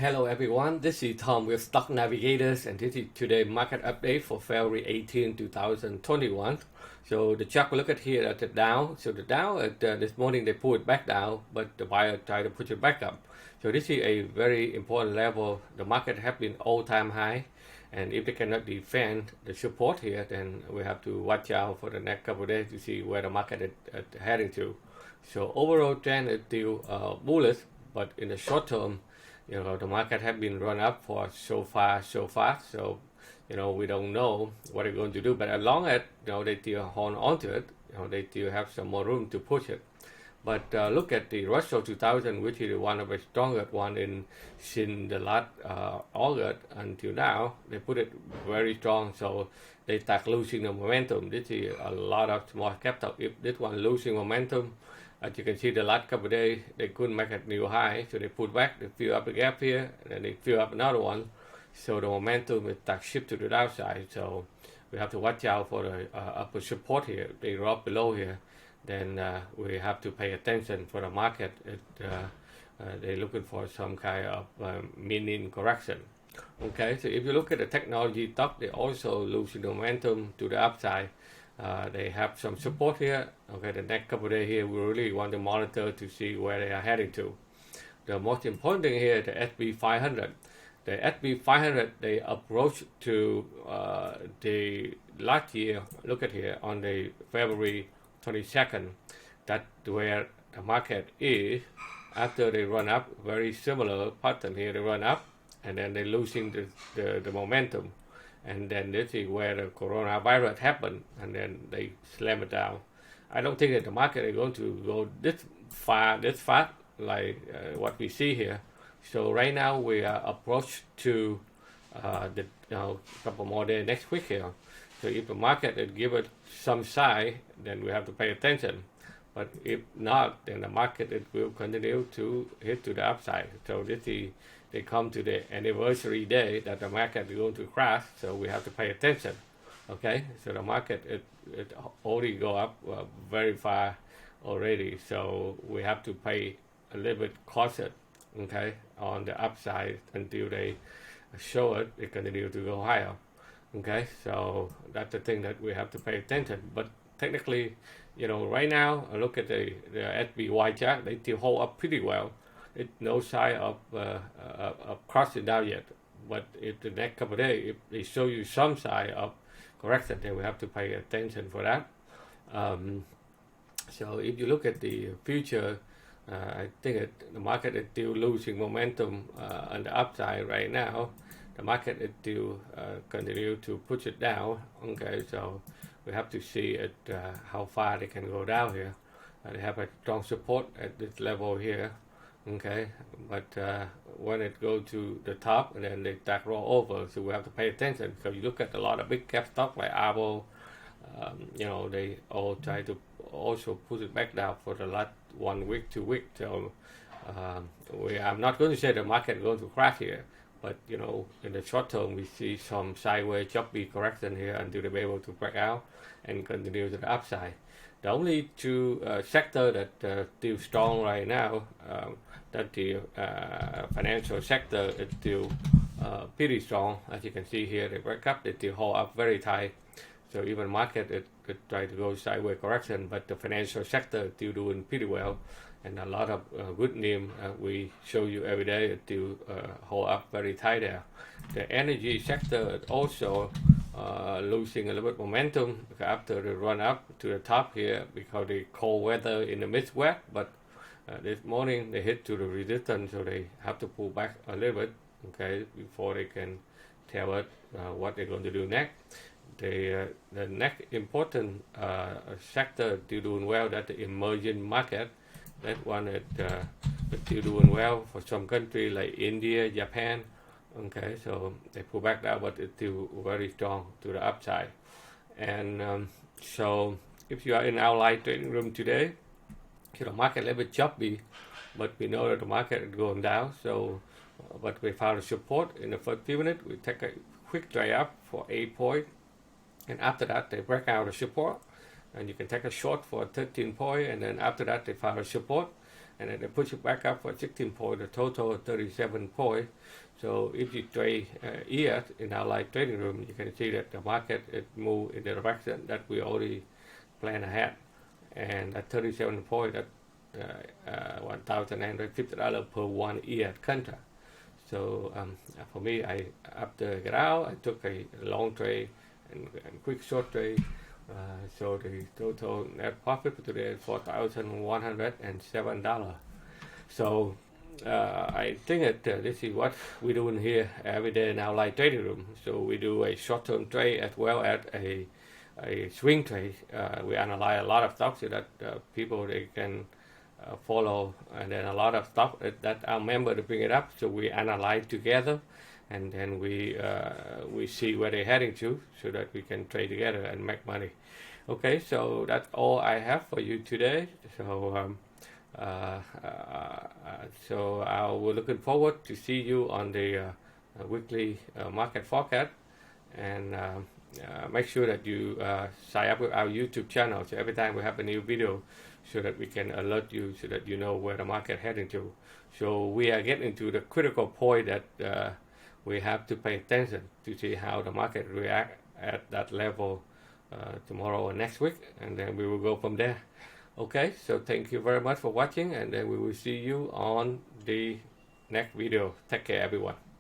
Hello everyone, this is Tom with Stock Navigators, and this is today's market update for February 18, 2021. So the chart we look at here at the Dow. So the Dow this morning they pulled it back down, but the buyer tried to push it back up. So this is a very important level. The market have been all-time high, and if they cannot defend the support here, then we have to watch out for the next couple of days to see where the market is heading to. So overall trend is still bullish, but in the short term, the market have been run up for so far so fast. So we don't know what they're going to do, but as long as they still hold on to it, they still have some more room to push it. But look at the Russell 2000, which is one of the strongest one since the last August until now. They put it very strong, so they start losing the momentum. This is a lot of small capital. If this one losing momentum, as you can see, the last couple of days they couldn't make a new high, so they put back, they fill up the gap here, and then they fill up another one. So the momentum is start shift to the downside. So we have to watch out for the upper support here. If they drop below here, then we have to pay attention for the market. They're looking for some kind of mini correction. Okay, so if you look at the technology stock, they also losing the momentum to the upside. They have some support here. Okay, the next couple of days here, we really want to monitor to see where they are heading to. The most important thing here, the S&P 500. The S&P 500, they approach to the last year. Look at here on the February 22nd. That's where the market is. After they run up, very similar pattern here. They run up, and then they're losing the momentum. And then this is where the coronavirus happened, and then they slam it down. I don't think that the market is going to go this fast, like what we see here. So right now we are approached to the couple more days next week here. So if the market will give it some sign, then we have to pay attention. But if not, then the market will continue to hit to the upside. So this is, they come to the anniversary day that the market is going to crash, so we have to pay attention. Okay, so the market it already go up very far already, so we have to pay a little bit cautious, okay, on the upside until they show it continue to go higher. Okay, so that's the thing that we have to pay attention. But technically, right now, look at the SPY chart, they still hold up pretty well. It's no sign of crossing down yet. But if the next couple of days, if they show you some sign of correction, then we have to pay attention for that. So if you look at the future, I think the market is still losing momentum on the upside right now. The market is still continue to push it down. Okay, so we have to see how far they can go down here. They have a strong support at this level here. Okay, but when it goes to the top and then they start roll over, so we have to pay attention. So you look at a lot of big cap stock like Apple, they all try to also push it back down for the last 1 week, 2 weeks. So I'm not going to say the market is going to crash here, but in the short term we see some sideways choppy correction here until they be able to break out and continue to the upside. The only two sector that still strong right now, that the financial sector is still pretty strong. As you can see here, they break up, they still hold up very tight. So even market it could try to go sideways correction, but the financial sector is still doing pretty well, and a lot of good name we show you every day still hold up very tight there. The energy sector also losing a little bit momentum after the run up to the top here because the cold weather in the Midwest, but this morning they hit to the resistance, so they have to pull back a little bit, okay, before they can tell us what they're going to do next. The next important sector still doing well, that the emerging market. That one is still doing well for some country like India, Japan. Okay, so they pull back down, but it's still very strong to the upside. And so if you are in our live trading room today, the market a little bit choppy, but we know that the market is going down. So, but we found a support in the first few minutes. We take a quick trade up for 8 points, and after that they break out a support, and you can take a short for 13 points, and then after that they found a support, and then they push it back up for 16 point, a total of 37 point. So if you trade here in our live trading room, you can see that the market it moved in the direction that we already planned ahead, and at 37 point, at $1,950 per 1 year contract. So for me, after I get out, I took a long trade and quick short trade. So the total net profit for today is $4,107. So I think that this is what we're doing here every day in our live trading room. So we do a short-term trade as well as a swing trade. We analyze a lot of stocks so that people they can follow, and then a lot of stuff that our member to bring it up. So we analyze together, and then we see where they're heading to, so that we can trade together and make money. Okay, so that's all I have for you today. So so we're looking forward to see you on the weekly market forecast, and make sure that you sign up with our YouTube channel, so every time we have a new video, so that we can alert you, so that you know where the market heading to. So we are getting to the critical point that we have to pay attention to see how the market react at that level tomorrow or next week, and then we will go from there. Okay, so thank you very much for watching, and then we will see you on the next video. Take care, everyone.